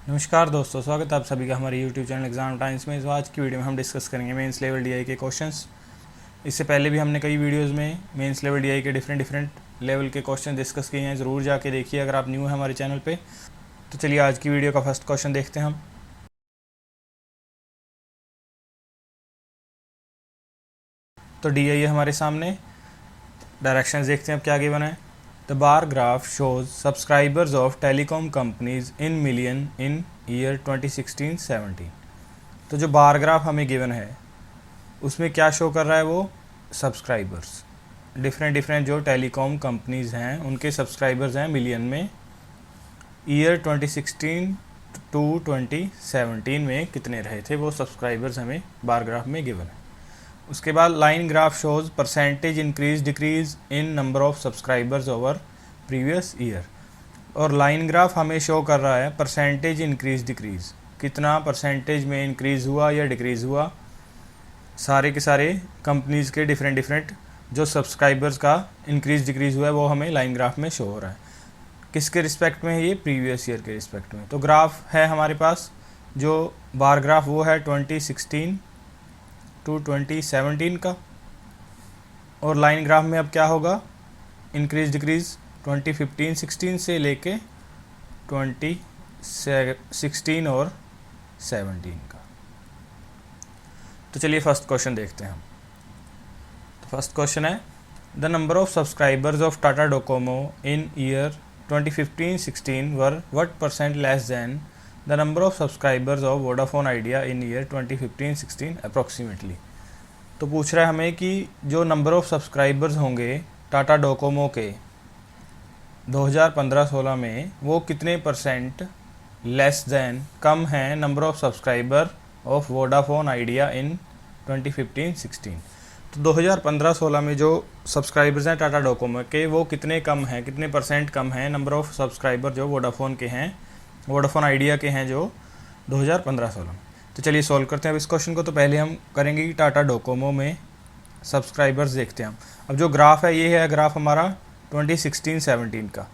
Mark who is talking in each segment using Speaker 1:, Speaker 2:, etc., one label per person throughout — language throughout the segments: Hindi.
Speaker 1: नमस्कार दोस्तों, स्वागत है आप सभी का हमारे YouTube चैनल एग्जाम टाइम्स में। तो आज की वीडियो में हम डिस्कस करेंगे मेंस लेवल डीआई के क्वेश्चंस। इससे पहले भी हमने कई वीडियोस में मेंस लेवल डीआई के डिफरेंट लेवल के क्वेश्चन डिस्कस किए हैं। ज़रूर जाके देखिए अगर आप न्यू हैं हमारे चैनल पे। तो चलिए आज की वीडियो का फर्स्ट क्वेश्चन देखते हैं हम। तो डीआई है हमारे सामने, डायरेक्शंस देखते हैं अब क्या गिवन है। The bar graph shows subscribers of telecom companies in million in year 2016-17। तो जो बार ग्राफ हमें गिवन है उसमें क्या शो कर रहा है, वो सब्सक्राइबर्स डिफरेंट जो टेलीकॉम कंपनीज हैं उनके सब्सक्राइबर्स हैं मिलियन में। ईयर 2016 टू 2017 में कितने रहे थे वो सब्सक्राइबर्स हमें बार ग्राफ में गिवन है। उसके बाद line graph shows percentage increase decrease in number of subscribers over previous year. और लाइन ग्राफ हमें शो कर रहा है परसेंटेज इंक्रीज डिक्रीज, कितना परसेंटेज में इंक्रीज हुआ या डिक्रीज हुआ सारे के सारे कंपनीज़ के डिफरेंट जो सब्सक्राइबर्स का इंक्रीज डिक्रीज हुआ है वो हमें लाइन ग्राफ में शो हो रहा है। किसके रिस्पेक्ट में है ये, प्रीवियस ईयर के रिस्पेक्ट में। तो ग्राफ है हमारे पास जो बार ग्राफ वो है 2016 टू 2017 का। और लाइन ग्राफ में अब क्या होगा, इंक्रीज डिक्रीज 2015-16 से लेके 2016 और 17 का। तो चलिए फर्स्ट क्वेश्चन देखते हैं हम। तो फर्स्ट क्वेश्चन है the number of subscribers of Tata Docomo in year 2015-16 were what percent less than the number of subscribers of Vodafone idea in year 2015-16 approximately. तो पूछ रहा है हमें कि जो नंबर ऑफ सब्सक्राइबर्स होंगे टाटा डोकोमो के 2015-16 में वो कितने परसेंट लेस दैन कम हैं number of subscriber of Vodafone idea in 2015-16। तो 2015-16 में जो सब्सक्राइबर्स हैं टाटा डोकोमो के वो कितने कम हैं, कितने परसेंट कम हैं नंबर ऑफ सब्सक्राइबर जो वोडाफोन के हैं, वोडाफोन आइडिया के हैं जो 2015-16 में। तो चलिए सॉल्व करते हैं अब इस क्वेश्चन को। तो पहले हम करेंगे कि टाटा डोकोमो में सब्सक्राइबर्स देखते हैं हम। अब जो ग्राफ है ये है ग्राफ हमारा 2016-17 का।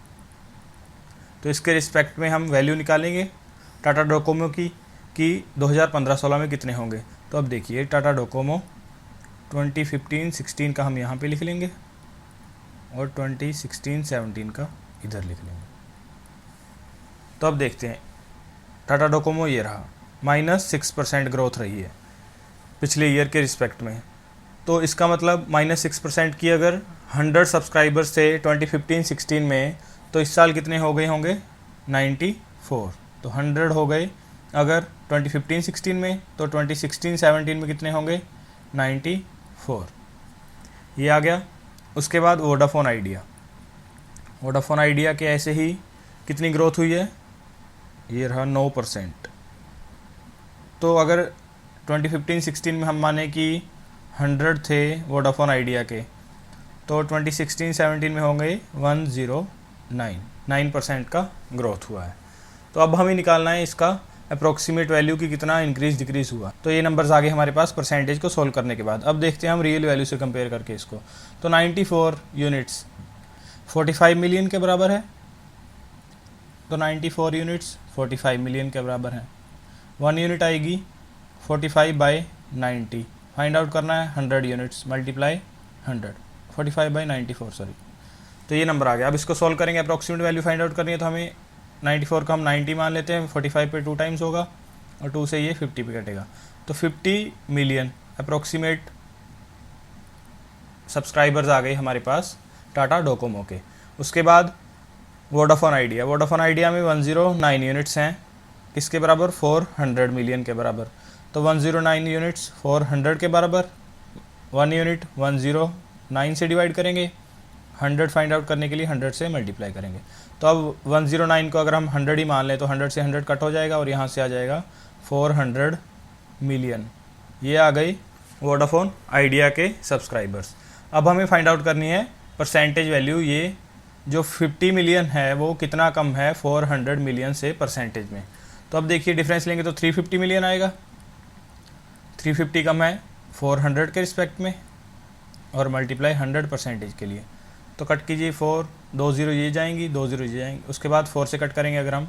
Speaker 1: तो इसके रिस्पेक्ट में हम वैल्यू निकालेंगे टाटा डोकोमो की कि 2015-16 में कितने होंगे। तो अब देखिए टाटा डोकोमो 2015-16 का हम यहाँ पे लिख लेंगे और 2016-17 का इधर लिख लेंगे। तो अब देखते हैं टाटा डोकोमो ये रहा, -6% ग्रोथ रही है पिछले ईयर के रिस्पेक्ट में। तो इसका मतलब -6% की अगर 100 सब्सक्राइबर्स थे 2015-16 में, तो इस साल कितने हो गए होंगे 94। तो 100 हो गए अगर 2015-16 में, तो 2016-17 में कितने होंगे 94। ये आ गया। उसके बाद वोडाफोन आइडिया, वोडाफोन आइडिया के ऐसे ही कितनी ग्रोथ हुई है, ये रहा 9%। तो अगर 2015-16 में हम माने कि 100 थे वोडाफोन आइडिया के, तो 2016-17 में होंगे 109% का ग्रोथ हुआ है। तो अब हमें निकालना है इसका अप्रॉक्सीमेट वैल्यू की कितना इंक्रीज डिक्रीज हुआ। तो ये नंबर्स आ गए हमारे पास परसेंटेज को सोल्व करने के बाद। अब देखते हैं हम रियल वैल्यू से कंपेयर करके इसको। तो 94 यूनिट्स 45 मिलियन के बराबर है। तो 94 यूनिट्स 45 मिलियन के बराबर हैं। 1 यूनिट आएगी 45/90। फाइंड आउट करना है 100 यूनिट्स मल्टीप्लाई 100, 45/94 सॉरी। तो ये नंबर आ गया। अब इसको सॉल्व करेंगे, अप्रॉक्सीमेट वैल्यू फाइंड आउट करनी है। तो हमें 94 का हम 90 मान लेते हैं, 45 पे 2 टाइम्स होगा और 2 से ये 50 पे कटेगा। तो 50 मिलियन अप्रॉक्सीमेट सब्सक्राइबर्स आ गए हमारे पास टाटा डोकोमो के। उसके बाद वोडाफोन आइडिया, वोडाफोन आइडिया में 109 यूनिट्स हैं, किसके बराबर 400 मिलियन के बराबर। तो 109 यूनिट्स 400 के बराबर, 1 यूनिट 109 से डिवाइड करेंगे, 100 फाइंड आउट करने के लिए 100 से मल्टीप्लाई करेंगे। तो अब 109 को अगर हम 100 ही मान लें तो 100 से 100 कट हो जाएगा और यहाँ से आ जाएगा 400 मिलियन। ये आ गई वोडाफोन आइडिया के सब्सक्राइबर्स। अब हमें फाइंड आउट करनी है परसेंटेज वैल्यू, ये जो 50 मिलियन है वो कितना कम है 400 मिलियन से परसेंटेज में। तो अब देखिए डिफरेंस लेंगे तो 350 मिलियन आएगा। 350 कम है 400 के रिस्पेक्ट में और मल्टीप्लाई 100 परसेंटेज के लिए। तो कट कीजिए 4, 2 0 ये जाएंगी, 2 0 ये जाएंगी। उसके बाद 4 से कट करेंगे अगर हम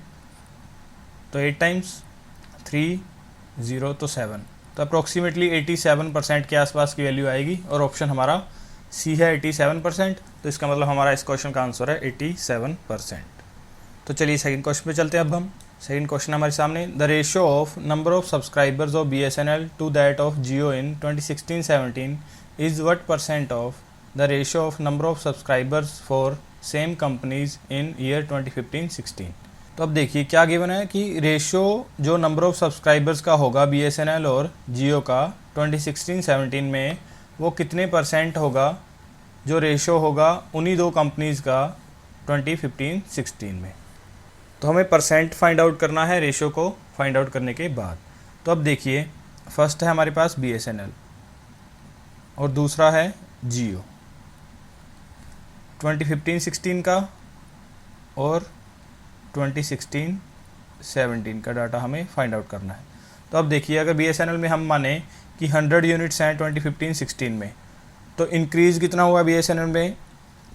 Speaker 1: तो 8 टाइम्स 3 0 तो 7, तो अप्रोक्सीमेटली 87% के आसपास की वैल्यू आएगी और ऑप्शन हमारा सी है 87%। तो इसका मतलब हमारा इस क्वेश्चन का आंसर है 87%। तो चलिए सेकंड क्वेश्चन पे चलते हैं। अब हम सेकंड क्वेश्चन हमारे सामने, the ratio of number of subscribers of BSNL to that of Jio in 2016-17 is what percent of the ratio of number of subscribers for same companies in year 2015-16। तो अब देखिए क्या गिवन है कि रेशियो जो नंबर ऑफ सब्सक्राइबर्स का होगा BSNL और जियो का 2016-17 में वो कितने परसेंट होगा, जो रेशियो होगा उन्हीं दो कंपनीज़ का 2015-16 में। तो हमें परसेंट फाइंड आउट करना है रेशियो को फाइंड आउट करने के बाद। तो अब देखिए फर्स्ट है हमारे पास BSNL और दूसरा है जियो, 2015-16 का और 2016-17 का डाटा हमें फाइंड आउट करना है। तो अब देखिए अगर BSNL में हम माने कि 100 यूनिट्स हैं 2015-16 में, तो इंक्रीज़ कितना हुआ BSNL में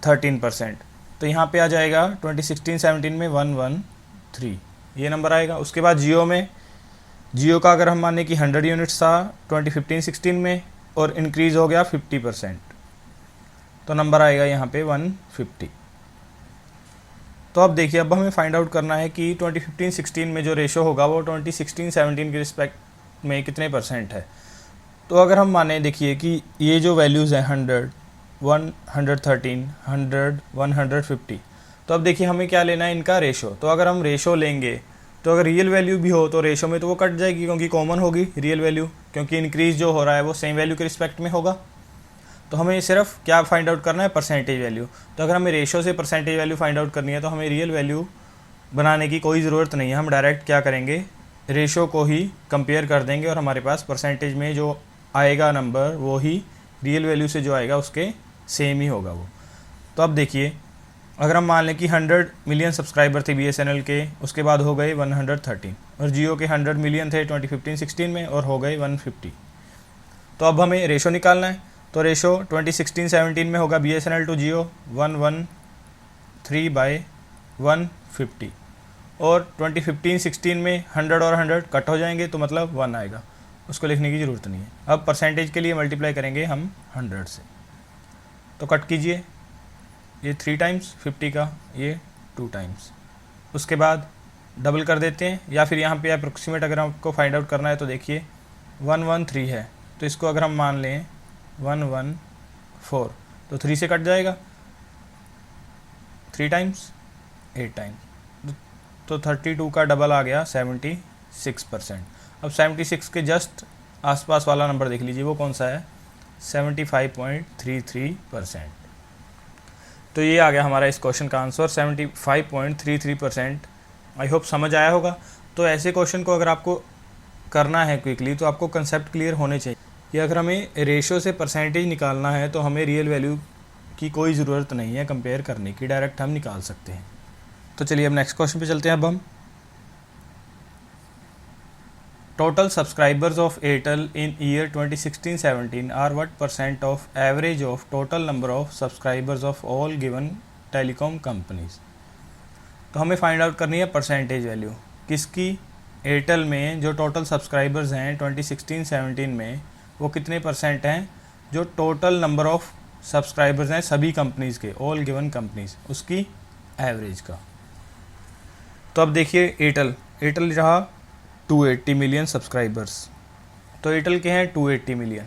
Speaker 1: 13%, तो यहाँ पे आ जाएगा 2016-17 में 113 ये नंबर आएगा। उसके बाद जियो का अगर हम माने कि 100 यूनिट्स था 2015-16 में और इंक्रीज़ हो गया 50%, तो नंबर आएगा यहाँ पे 150। तो अब देखिए अब हमें फाइंड आउट करना है कि 2015-16 में जो रेशो होगा वो 2016-17 के रिस्पेक्ट में कितने परसेंट है। तो अगर हम माने देखिए कि ये जो वैल्यूज़ हैं 100, 113, 100, 150, तो अब देखिए हमें क्या लेना है इनका रेशो। तो अगर हम रेशो लेंगे तो अगर रियल वैल्यू भी हो तो रेशो में तो वो कट जाएगी क्योंकि कॉमन होगी रियल वैल्यू, क्योंकि इंक्रीज जो हो रहा है वो सेम वैल्यू के रिस्पेक्ट में होगा। तो हमें सिर्फ क्या फाइंड आउट करना है, परसेंटेज वैल्यू। तो अगर हमें रेशो से परसेंटेज वैल्यू फाइंड आउट करनी है तो हमें रियल वैल्यू बनाने की कोई ज़रूरत नहीं है, हम डायरेक्ट क्या करेंगे रेशो को ही कंपेयर कर देंगे और हमारे पास परसेंटेज में जो आएगा नंबर वो ही रियल वैल्यू से जो आएगा उसके सेम ही होगा वो। तो अब देखिए अगर हम मान लें कि 100 मिलियन सब्सक्राइबर थे BSNL के, उसके बाद हो गए 113, और जियो के 100 मिलियन थे 2015-16 में और हो गए 150। तो अब हमें रेशो निकालना है। तो रेशो 2016-17 में होगा BSNL टू जियो 113/150 और 2015-16 में 100 और 100 कट हो जाएंगे तो मतलब 1 आएगा, उसको लिखने की ज़रूरत नहीं है। अब परसेंटेज के लिए मल्टीप्लाई करेंगे हम 100 से, तो कट कीजिए, ये 3 टाइम्स 50 का, ये 2 टाइम्स, उसके बाद डबल कर देते हैं, या फिर यहाँ पे अप्रोक्सीमेट अगर आपको फाइंड आउट करना है तो देखिए 113 है तो इसको अगर हम मान लें 114 तो 3 से कट जाएगा, 3 टाइम्स 8 टाइम्स, तो 32 का डबल आ गया 76%। अब 76 के जस्ट आसपास वाला नंबर देख लीजिए वो कौन सा है, 75.33%। तो ये आ गया हमारा इस क्वेश्चन का आंसर 75.33%। आई होप समझ आया होगा। तो ऐसे क्वेश्चन को अगर आपको करना है क्विकली तो आपको कंसेप्ट क्लियर होने चाहिए कि अगर हमें रेशियो से परसेंटेज निकालना है तो हमें रियल वैल्यू की कोई ज़रूरत नहीं है कंपेयर करने की, डायरेक्ट हम निकाल सकते हैं। तो चलिए अब नेक्स्ट क्वेश्चन पे चलते हैं। अब हम total subscribers of Airtel in year 2016-17 are what percent of average of total number of subscribers of all given telecom companies. तो हमें फाइंड आउट करनी है परसेंटेज वैल्यू किसकी, एयरटेल में जो टोटल सब्सक्राइबर्स हैं 2016-17 में वो कितने परसेंट हैं, जो टोटल नंबर ऑफ सब्सक्राइबर्स हैं सभी कंपनीज़ के, ऑल गिवन कंपनीज, उसकी एवरेज का। तो अब देखिए एयरटेल रहा 280 मिलियन सब्सक्राइबर्स, तो एयरटेल के हैं 280 मिलियन,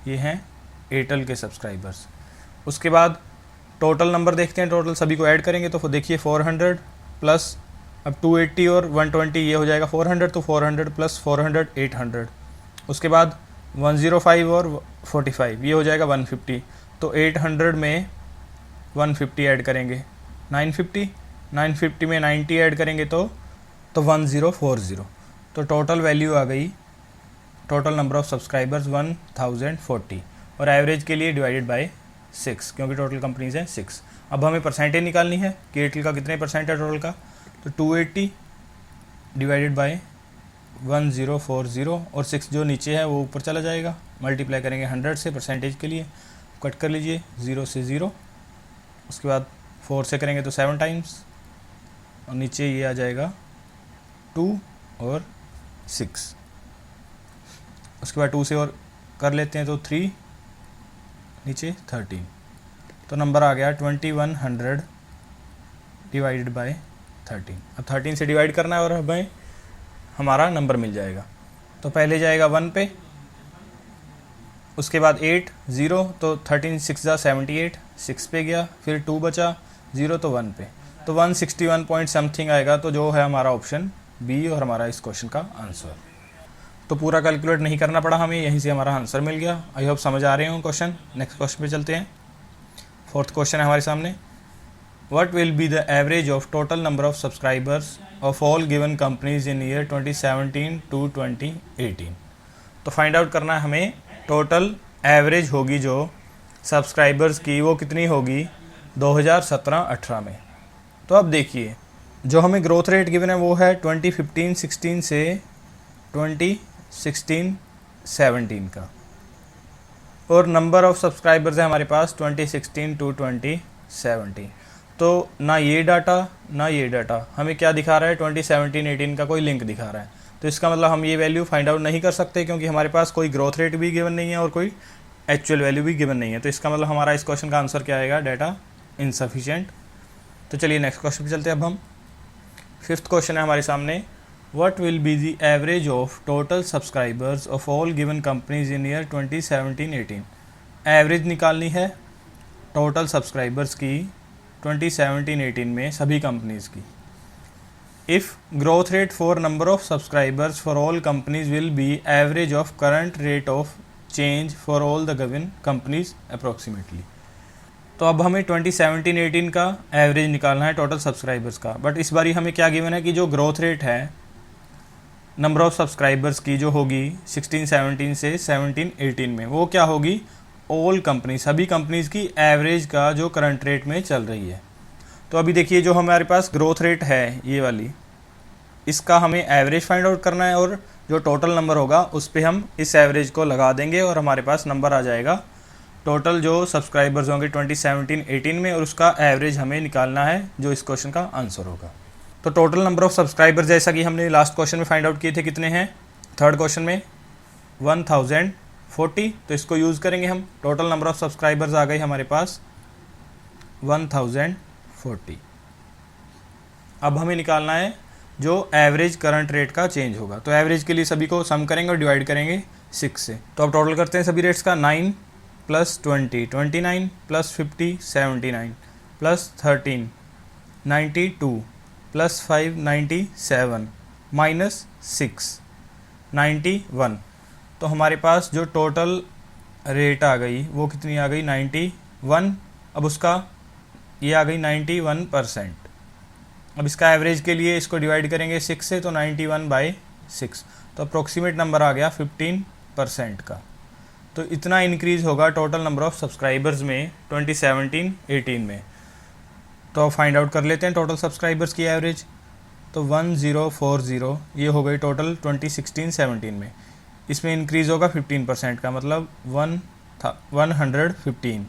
Speaker 1: ये हैं एयरटेल के सब्सक्राइबर्स। उसके बाद टोटल नंबर देखते हैं, टोटल सभी को ऐड करेंगे तो देखिए 400 प्लस अब 280 और 120 ये हो जाएगा 400, तो 400 प्लस 400 800। उसके बाद 105 और 45 ये हो जाएगा 150, तो 800 में 150 ऐड करेंगे, 950 में 90 ऐड करेंगे तो 1040। तो टोटल वैल्यू आ गई, टोटल नंबर ऑफ सब्सक्राइबर्स 1040 और एवरेज के लिए डिवाइडेड बाय 6 क्योंकि टोटल कंपनीज हैं 6। अब हमें परसेंटेज निकालनी है कि एयरटेल का कितने परसेंट है टोटल का, तो 280 डिवाइडेड बाय 1040 और 6 जो नीचे है वो ऊपर चला जाएगा, मल्टीप्लाई करेंगे 100 से परसेंटेज के लिए, कट कर लीजिए 0 से 0, उसके बाद 4 से करेंगे तो 7 टाइम्स और नीचे ये आ जाएगा 2 और 6, उसके बाद 2 से और कर लेते हैं तो 3, नीचे 13, तो नंबर आ गया 2100 डिवाइडेड बाय 13। अब 13 से डिवाइड करना है और हमें हमारा नंबर मिल जाएगा। तो पहले जाएगा 1 पे, उसके बाद 8 0, तो 13 6 जा 78, 6 पे गया, फिर 2 बचा 0, तो 1 पे, तो 161 पॉइंट समथिंग आएगा। तो जो है हमारा ऑप्शन बी और हमारा इस क्वेश्चन का आंसर। तो पूरा कैलकुलेट नहीं करना पड़ा हमें, यहीं से हमारा आंसर मिल गया। आई होप समझ आ रहे हो क्वेश्चन। नेक्स्ट क्वेश्चन पे चलते हैं। फोर्थ क्वेश्चन है हमारे सामने, what will be the average of total number of subscribers of all given companies in year 2017 to 2018। तो फाइंड आउट करना है हमें टोटल एवरेज होगी जो सब्सक्राइबर्स की, वो कितनी होगी 2017-18 में। तो अब देखिए, जो हमें ग्रोथ रेट गिवन है वो है 2015-16 से 2016-17 का, और नंबर ऑफ सब्सक्राइबर्स है हमारे पास 2016 टू 2017। तो ना ये डाटा ना ये डाटा हमें क्या दिखा रहा है, 2017-18 का कोई लिंक दिखा रहा है। तो इसका मतलब हम ये वैल्यू फाइंड आउट नहीं कर सकते, क्योंकि हमारे पास कोई ग्रोथ रेट भी गिवन नहीं है और कोई एक्चुअल वैल्यू भी गिवन नहीं है। तो इसका मतलब हमारा इस क्वेश्चन का आंसर क्या आएगा, डाटा इनसफिशिएंट। तो चलिए नेक्स्ट क्वेश्चन पे चलते हैं अब हम। फिफ्थ क्वेश्चन है हमारे सामने, what will be the average of total subscribers of all given companies in year 2017-18। Average निकालनी है टोटल सब्सक्राइबर्स की 2017-18 में सभी कंपनीज की। If growth rate for number of subscribers for all companies will be average of current rate of change for all the given companies approximately. तो अब हमें 2017-18 का एवरेज निकालना है टोटल सब्सक्राइबर्स का, बट इस बारी हमें क्या गिवन है कि जो ग्रोथ रेट है नंबर ऑफ सब्सक्राइबर्स की जो होगी 16-17 से 17-18 में, वो क्या होगी, ऑल कंपनी, सभी कंपनीज की एवरेज का जो करंट रेट में चल रही है। तो अभी देखिए, जो हमारे पास ग्रोथ रेट है ये वाली, इसका हमें एवरेज फाइंड आउट करना है, और जो टोटल नंबर होगा उस पर हम इस एवरेज को लगा देंगे और हमारे पास नंबर आ जाएगा टोटल जो सब्सक्राइबर्स होंगे 2017-18 में, और उसका एवरेज हमें निकालना है जो इस क्वेश्चन का आंसर होगा। तो टोटल नंबर ऑफ सब्सक्राइबर्स जैसा कि हमने लास्ट क्वेश्चन में फाइंड आउट किए थे, कितने हैं, थर्ड क्वेश्चन में 1040। तो इसको यूज़ करेंगे हम। टोटल नंबर ऑफ सब्सक्राइबर्स आ गई हमारे पास 1040। अब हमें निकालना है जो एवरेज करंट रेट का चेंज होगा। तो एवरेज के लिए सभी को सम करेंगे और डिवाइड करेंगे 6 से। तो अब टोटल करते हैं सभी रेट्स का। 9 + 20 29 + 50 79 + 13 92 + 5 97 -6 91। तो हमारे पास जो टोटल रेट आ गई वो कितनी आ गई, 91। अब उसका ये आ गई 91%। अब इसका एवरेज के लिए इसको डिवाइड करेंगे 6 से, तो 91/6, तो अप्रोक्सीमेट नंबर आ गया 15% का। तो इतना इंक्रीज़ होगा टोटल नंबर ऑफ सब्सक्राइबर्स में 2017-18 में। तो फाइंड आउट कर लेते हैं टोटल सब्सक्राइबर्स की एवरेज। तो 1040 ये हो गई टोटल 2016-17 में। इसमें इंक्रीज़ होगा 15% का, मतलब 115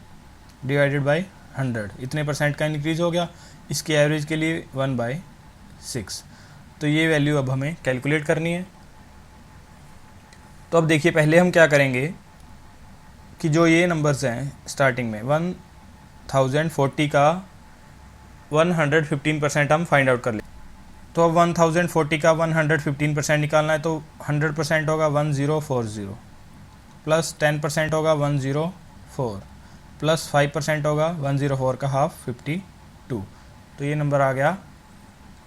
Speaker 1: डिवाइडेड बाई 100, इतने परसेंट का इंक्रीज़ हो गया। इसकी एवरेज के लिए 1/6। तो ये वैल्यू अब हमें कैलकुलेट करनी है। तो अब देखिए, पहले हम क्या करेंगे कि जो ये नंबर्स हैं स्टार्टिंग में 1040 का 115% हम फाइंड आउट कर लें। तो अब 1040 का 115% निकालना है, तो 100% होगा 1040 प्लस 10% होगा 104 प्लस 5% होगा 104 का हाफ 52। तो ये नंबर आ गया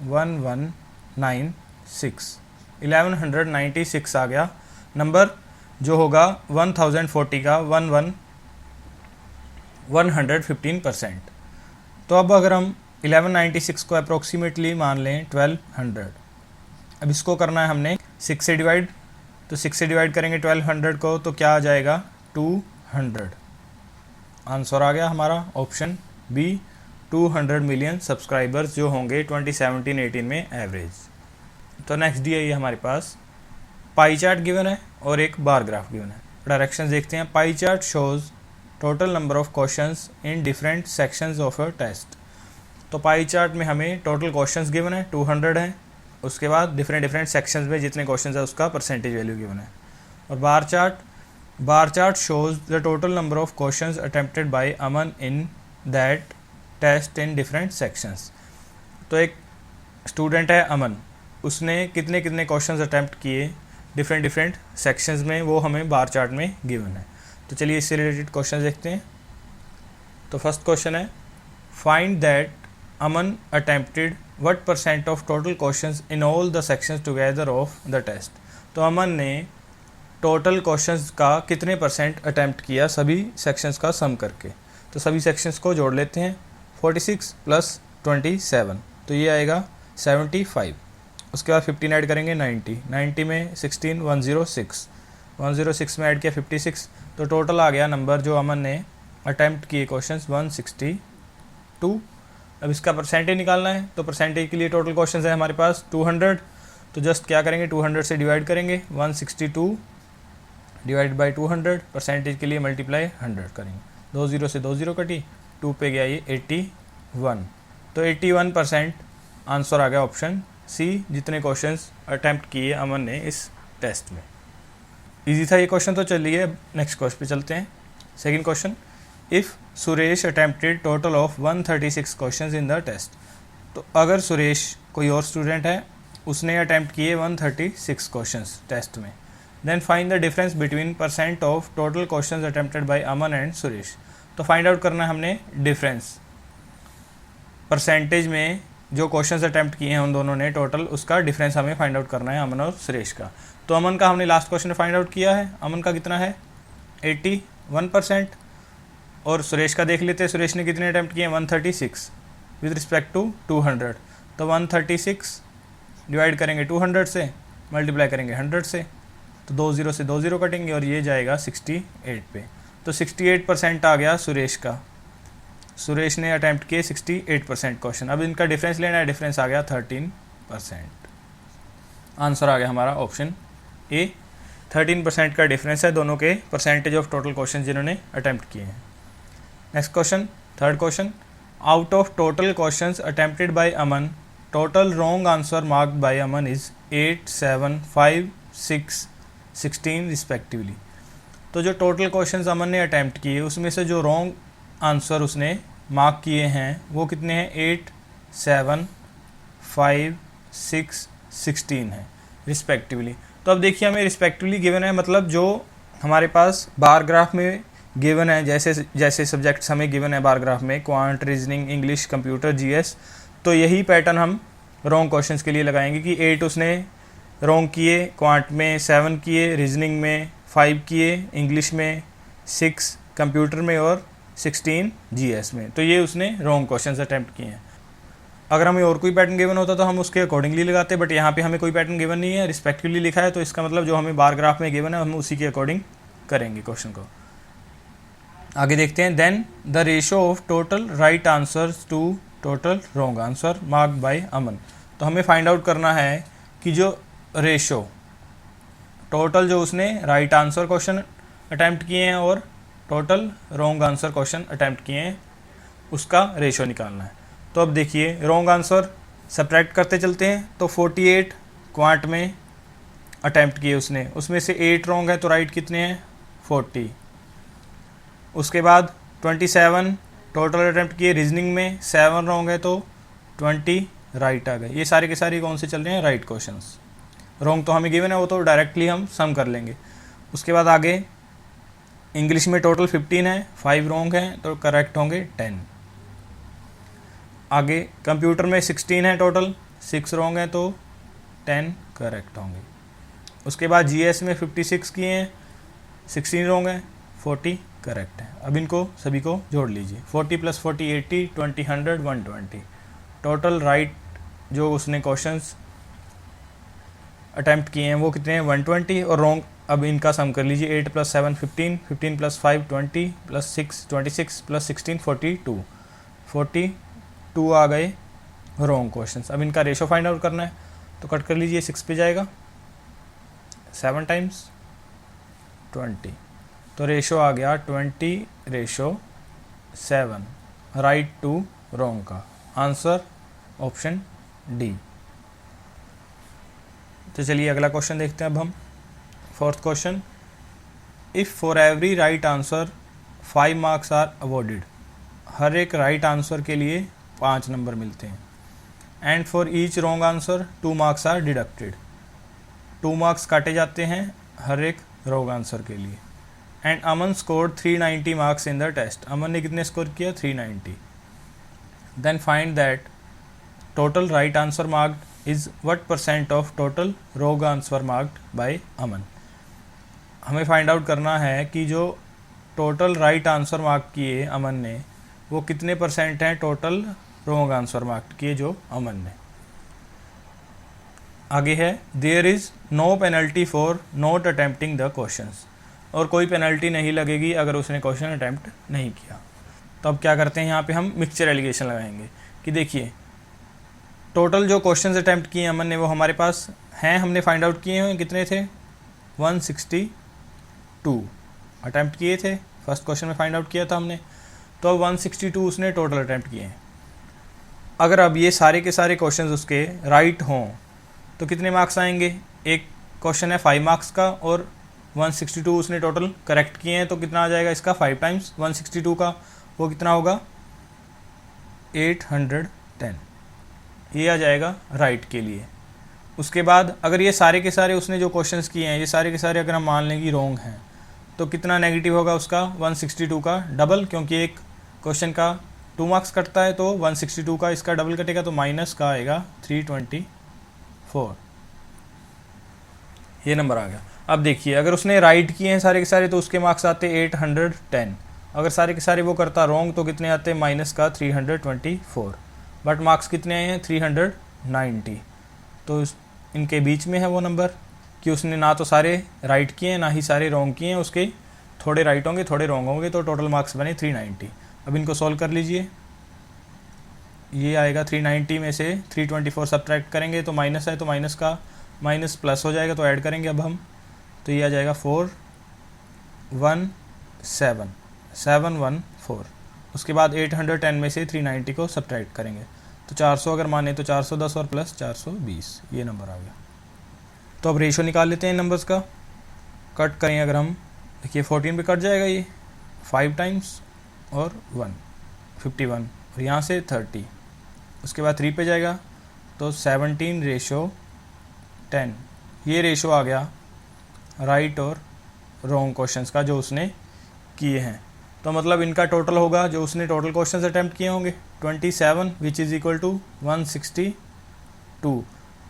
Speaker 1: 1196 आ गया नंबर, जो होगा 1040 का 115%। तो अब अगर हम 1196 को अप्रोक्सीमेटली मान लें 1200। अब इसको करना है हमने 6 से डिवाइड। तो 6 से डिवाइड करेंगे 1200 को, तो क्या आ जाएगा 200। आंसर आ गया हमारा ऑप्शन बी, 200 मिलियन सब्सक्राइबर्स जो होंगे 2017-18 में एवरेज। तो नेक्स्ट दी है हमारे पास पाई चार्ट गिवन है और एक बार ग्राफ गिवन है। डायरेक्शंस देखते हैं। Pie chart shows total number of questions in different sections of a test. तो पाई चार्ट में हमें टोटल क्वेश्चंस गिवन है 200 हैं, उसके बाद डिफरेंट डिफरेंट सेक्शंस में जितने क्वेश्चंस है उसका परसेंटेज वैल्यू गिवन है। और bar chart shows the total number of questions attempted by Aman in that test in different sections. तो एक स्टूडेंट है अमन, उसने कितने कितने क्वेश्चंस अटेम्प्ट किए डिफरेंट डिफरेंट सेक्शंस में, वो हमें बार चार्ट में गिवन है। तो चलिए इससे रिलेटेड क्वेश्चन देखते हैं। तो फर्स्ट क्वेश्चन है, find that Aman attempted what percent of total questions in all the sections together of the test. तो अमन ने टोटल क्वेश्चंस का कितने परसेंट अटेम्प्ट किया सभी सेक्शंस का सम करके। तो सभी सेक्शंस को जोड़ लेते हैं, 46 + 27, तो ये आएगा 75। उसके बाद 15 ऐड करेंगे 90 में 16 106 में ऐड किया 56, तो टोटल आ गया नंबर जो अमन ने अटेम्प्ट किए क्वेश्चंस 162। अब इसका परसेंटेज निकालना है, तो परसेंटेज के लिए टोटल क्वेश्चंस है हमारे पास 200, तो जस्ट क्या करेंगे 200 से डिवाइड करेंगे, 162 डिवाइड बाई 200, परसेंटेज के लिए मल्टीप्लाई 100 करेंगे, 2 0 से 2 0 कटी, 2 पे गया ये 81, तो 81% आंसर आ गया ऑप्शन सी, जितने क्वेश्चंस अटेम्प्ट किए अमन ने इस टेस्ट में। इजी था ये क्वेश्चन। तो चलिए नेक्स्ट क्वेश्चन पे चलते हैं। Second question, if Suresh attempted total of 136 questions in the test. तो अगर सुरेश कोई और स्टूडेंट है, उसने अटेम्प्ट किए 136 क्वेश्चंस टेस्ट में, then find the difference between percent of total questions attempted by Aman and Suresh. तो फाइंड आउट करना है हमने डिफरेंस, परसेंटेज में जो क्वेश्चंस अटेम्प्ट किए हैं उन दोनों ने टोटल, उसका डिफरेंस हमें फाइंड आउट करना है अमन और सुरेश का। तो अमन का हमने लास्ट क्वेश्चन में फाइंड आउट किया है, अमन का कितना है 81%, और सुरेश का देख लेते हैं, सुरेश ने कितने अटेम्प्ट किए 136 विद रिस्पेक्ट टू 200। तो 136 डिवाइड करेंगे 200 से, मल्टीप्लाई करेंगे 100 से, तो 2 0 से 2 0 कटेंगे और ये जाएगा 68 पे। तो 68% आ गया सुरेश का, सुरेश ने अटैम्प्ट किए 68% क्वेश्चन। अब इनका डिफरेंस लेना है, डिफरेंस आ गया 13%। आंसर आ गया हमारा ऑप्शन ए, 13% का डिफरेंस है दोनों के परसेंटेज ऑफ टोटल क्वेश्चन जिन्होंने अटैम्प्ट किए हैं। Next question, third question, out of total questions attempted by Aman, total wrong answer marked by Aman is 8, 7, 5, 6, 16 respectively. तो जो टोटल क्वेश्चंस अमन ने अटैम्प्ट किए उसमें से जो रॉन्ग आंसर उसने मार्क किए हैं वो कितने हैं, 8, 7, 5, 6, 16 है रिस्पेक्टिवली। तो अब देखिए हमें रिस्पेक्टिवली गिवन है, मतलब जो हमारे पास बार ग्राफ में गिवन है, जैसे सब्जेक्ट्स हमें गिवन है बार ग्राफ में, quant, reasoning, English, computer, GS, तो यही पैटर्न हम रॉन्ग क्वेश्चंस के लिए लगाएंगे कि 8 उसने रॉन्ग किए, क्वांट में 7 किए, रीजनिंग में 5 किए, इंग्लिश में 6, कंप्यूटर में और 16 जीएस में। तो ये उसने रॉन्ग क्वेश्चंस अटेम्प्ट किए हैं। अगर हमें और कोई पैटर्न गिवन होता तो हम उसके अकॉर्डिंगली लगाते, बट यहाँ पे हमें कोई पैटर्न गिवन नहीं है, रिस्पेक्टिवली लिखा है, तो इसका मतलब जो हमें बार ग्राफ में गिवन है हम उसी के अकॉर्डिंग करेंगे क्वेश्चन को। आगे देखते हैं, then the ratio of total right answers to total wrong answer marked by Aman. तो हमें फाइंड आउट करना है कि जो रेशो टोटल जो उसने राइट आंसर क्वेश्चन अटैम्प्ट किए हैं और total wrong answer question attempt किए हैं उसका रेशो निकालना है। तो अब देखिए रॉन्ग आंसर सब्ट्रैक्ट करते चलते हैं, तो 48 क्वांट में अटैम्प्ट किए उसने, उसमें से 8 रॉन्ग है तो राइट कितने हैं 40। उसके बाद 27 टोटल अटैम्प्ट किए रीजनिंग में, 7 रॉन्ग है तो 20 राइट आ गए। ये सारे के सारे कौन से चल रहे हैं, राइट क्वेश्चंस। रॉन्ग तो हमें गिवन है, वो तो डायरेक्टली हम सम कर लेंगे। उसके बाद आगे इंग्लिश में टोटल 15 है, 5 रॉन्ग हैं तो करेक्ट होंगे 10। आगे कंप्यूटर में 16 है टोटल, 6 रॉन्ग हैं तो 10 करेक्ट होंगे। उसके बाद जीएस में 56 किए हैं, 16 रॉन्ग हैं, 40 करेक्ट है। अब इनको सभी को जोड़ लीजिए, 40 + 40 80, 20 100 120। टोटल राइट जो उसने क्वेश्चंस अटैम्प्ट किए हैं वो कितने हैं 120, और रॉन्ग अब इनका सम कर लीजिए, 8 + 7 15, 15 + 5 20, + 6 26, + 16 42 आ गए रॉन्ग क्वेश्चंस। अब इनका रेशो फाइंड आउट करना है, तो कट कर लीजिए, 6 पे जाएगा, 7 × 20, तो रेशो आ गया 20:7, राइट टू रॉन्ग का आंसर ऑप्शन डी। तो चलिए अगला क्वेश्चन देखते हैं अब हम। Fourth question, if for every right answer 5 marks are awarded, हर एक राइट आंसर के लिए 5 नंबर मिलते हैं। And for each wrong answer 2 marks are deducted, 2 marks काटे जाते हैं हर एक रॉन्ग आंसर के लिए। And Aman scored 390 marks in the test, Aman ने कितने स्कोर किया? 390। Then find that total right answer marked is what percent of total wrong answer marked by Aman. हमें फाइंड आउट करना है कि जो टोटल राइट आंसर मार्क किए अमन ने वो कितने परसेंट हैं टोटल रॉन्ग आंसर मार्क किए जो अमन ने। आगे है, there is no penalty for not attempting the questions, और कोई पेनल्टी नहीं लगेगी अगर उसने क्वेश्चन अटैम्प्ट नहीं किया। तो अब क्या करते हैं, यहाँ पे हम मिक्सचर एलिगेशन लगाएंगे कि देखिए टोटल जो क्वेश्चंस अटैम्प्ट किए अमन ने वो हमारे पास हैं, हमने फाइंड आउट किए हैं कितने थे? 162 अटैम्प्ट किए थे, फर्स्ट क्वेश्चन में फाइंड आउट किया था हमने। तो अब 162 उसने टोटल अटैम्प्ट किए हैं। अगर अब ये सारे के सारे क्वेश्चंस उसके राइट हों तो कितने मार्क्स आएंगे? एक क्वेश्चन है 5 मार्क्स का और 162 उसने टोटल करेक्ट किए हैं, तो कितना आ जाएगा इसका? 5 टाइम्स 162 का, वो कितना होगा? 810, ये आ जाएगा राइट के लिए। उसके बाद अगर ये सारे के सारे उसने जो क्वेश्चंस किए हैं ये सारे के सारे अगर हम मान लें कि रॉन्ग हैं तो कितना नेगेटिव होगा उसका? 162 का डबल, क्योंकि एक क्वेश्चन का 2 मार्क्स कटता है तो 162 का इसका डबल कटेगा, तो माइनस का आएगा 324, ये नंबर आ गया। अब देखिए अगर उसने राइट किए हैं सारे के सारे तो उसके मार्क्स आते 810, अगर सारे के सारे वो करता रॉन्ग तो कितने आते? माइनस का 324, बट मार्क्स कितने आए हैं? 390। तो इनके बीच में है वो नंबर कि उसने ना तो सारे राइट किए हैं ना ही सारे रॉन्ग किए हैं, उसके थोड़े राइट होंगे थोड़े रॉन्ग होंगे, तो टोटल मार्क्स बने 390। अब इनको सॉल्व कर लीजिए, ये आएगा 390 में से 324 सब्ट्रैक्ट करेंगे तो माइनस है, तो माइनस का माइनस प्लस हो जाएगा, तो ऐड करेंगे अब हम, तो ये आ जाएगा 41714। उसके बाद 810 में से 390 को सब्ट्रैक्ट करेंगे तो 400 अगर माने तो 410 और प्लस 420, ये नंबर आ गया। तो अब रेशो निकाल लेते हैं नंबर्स का। कट करें अगर हम, देखिए 14 पे कट जाएगा ये 5 टाइम्स और 1 51, और यहाँ से 30, उसके बाद 3 पे जाएगा तो 17:10, ये रेशो आ गया राइट और रॉन्ग क्वेश्चंस का जो उसने किए हैं। तो मतलब इनका टोटल होगा जो उसने टोटल क्वेश्चंस अटैम्प्ट किए होंगे 27, which is equal to 162।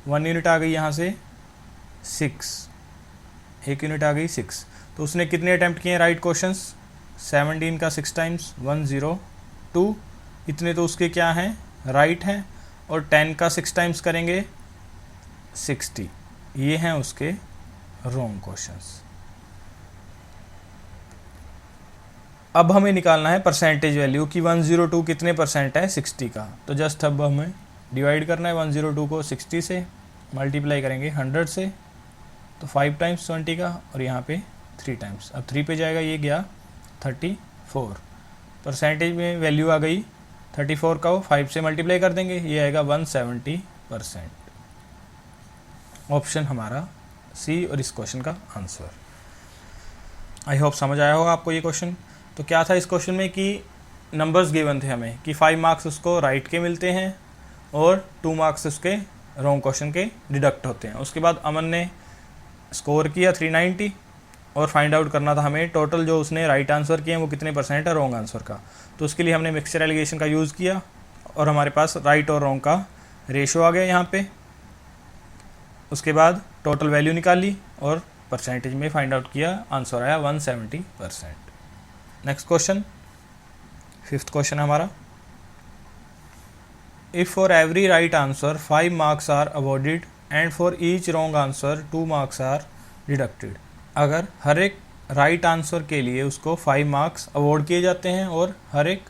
Speaker 1: 1 unit आ गई यहाँ से 6, 1 यूनिट आ गई 6। तो उसने कितने अटैम्प्ट किए हैं राइट क्वेश्चंस? 17 का 6 टाइम्स 102, इतने तो उसके क्या हैं? राइट हैं। और 10 का 6 टाइम्स करेंगे 60, ये हैं उसके रॉन्ग क्वेश्चंस। अब हमें निकालना है परसेंटेज वैल्यू कि 102 कितने परसेंट है 60 का। तो जस्ट अब हमें डिवाइड करना है 102 को 60 से, मल्टीप्लाई करेंगे 100 से, तो 5 टाइम्स 20 का, और यहाँ पे 3 टाइम्स। अब 3 पे जाएगा, ये गया 34, परसेंटेज में वैल्यू आ गई 34 का, वो 5 से मल्टीप्लाई कर देंगे, ये आएगा 170%। ऑप्शन हमारा सी और इस क्वेश्चन का आंसर। आई होप समझ आया होगा आपको ये क्वेश्चन। तो क्या था इस क्वेश्चन में कि नंबर्स गिवन थे हमें कि 5 मार्क्स उसको राइट के मिलते हैं और 2 मार्क्स उसके रॉन्ग क्वेश्चन के डिडक्ट होते हैं। उसके बाद अमन ने स्कोर किया 390 और फाइंड आउट करना था हमें टोटल जो उसने राइट आंसर किए हैं वो कितने परसेंट है रॉन्ग आंसर का। तो उसके लिए हमने मिक्सचर एलिगेशन का यूज़ किया और हमारे पास राइट और रॉन्ग का रेशो आ गया यहाँ पे। उसके बाद टोटल वैल्यू निकाली और परसेंटेज में फाइंड आउट किया, आंसर आया 170%। नेक्स्ट क्वेश्चन, 5th क्वेश्चन हमारा, if for every right answer 5 marks are awarded and for each wrong answer 2 marks are deducted. अगर हर एक राइट आंसर के लिए उसको 5 मार्क्स अवॉर्ड किए जाते हैं और हर एक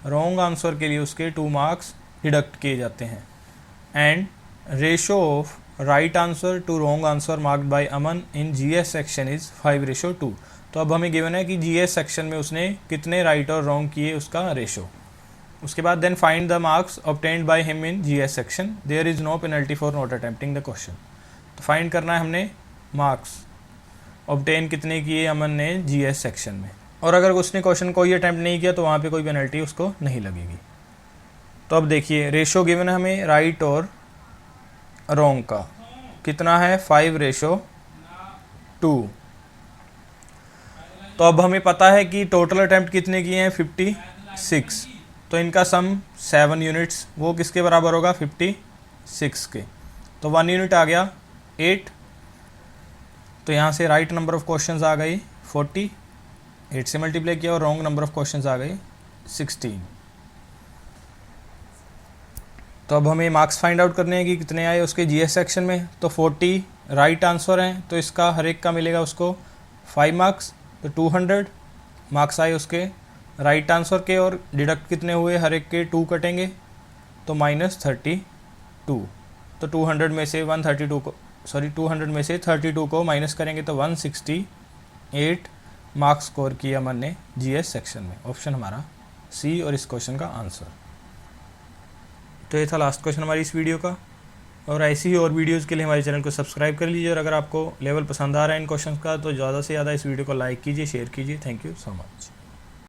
Speaker 1: रॉन्ग आंसर के लिए उसके 2 मार्क्स डिडक्ट किए जाते हैं, and ratio of right answer to wrong answer marked by Aman in GS section is 5:2। तो अब हमें गिवन है कि जीएस सेक्शन में उसने कितने राइट और रॉन्ग किए उसका रेशो। उसके बाद then find the marks obtained by him in GS section, there is no penalty for not attempting the question. तो फाइंड करना है हमने मार्क्स ऑब्टेन कितने किए अमन ने जीएस सेक्शन में, और अगर उसने क्वेश्चन कोई अटैम्प्ट नहीं किया तो वहाँ पे कोई पेनल्टी उसको नहीं लगेगी। तो अब देखिए रेशो गिवन है हमें राइट और रॉन्ग का, कितना है 5:2। तो अब हमें पता है कि टोटल अटैम्प्ट कितने किए हैं 56, तो इनका सम 7 यूनिट्स, वो किसके बराबर होगा 56 के। तो 1 यूनिट आ गया 8, तो यहाँ से राइट नंबर ऑफ क्वेश्चंस आ गई 40, 8 से मल्टीप्लाई किया, और रॉन्ग नंबर ऑफ क्वेश्चंस आ गए 16। तो अब हमें मार्क्स फाइंड आउट करने हैं कि कितने आए उसके जीएस सेक्शन में। तो 40 राइट आंसर हैं, तो इसका हर एक का मिलेगा उसको 5 मार्क्स, तो 200 मार्क्स आए उसके राइट आंसर के, और डिडक्ट कितने हुए हर एक के 2 कटेंगे, तो -32। तो 200 में से 32 को माइनस करेंगे तो 168 मार्क्स स्कोर किए अमन ने जीएस सेक्शन में। ऑप्शन हमारा सी और इस क्वेश्चन का आंसर। तो ये था लास्ट क्वेश्चन हमारी इस वीडियो का, और ऐसी ही और वीडियोज़ के लिए हमारे चैनल को सब्सक्राइब कर लीजिए, और अगर आपको लेवल पसंद आ रहा है इन क्वेश्चन का तो ज़्यादा से ज़्यादा इस वीडियो को लाइक कीजिए, शेयर कीजिए। Thank you so much.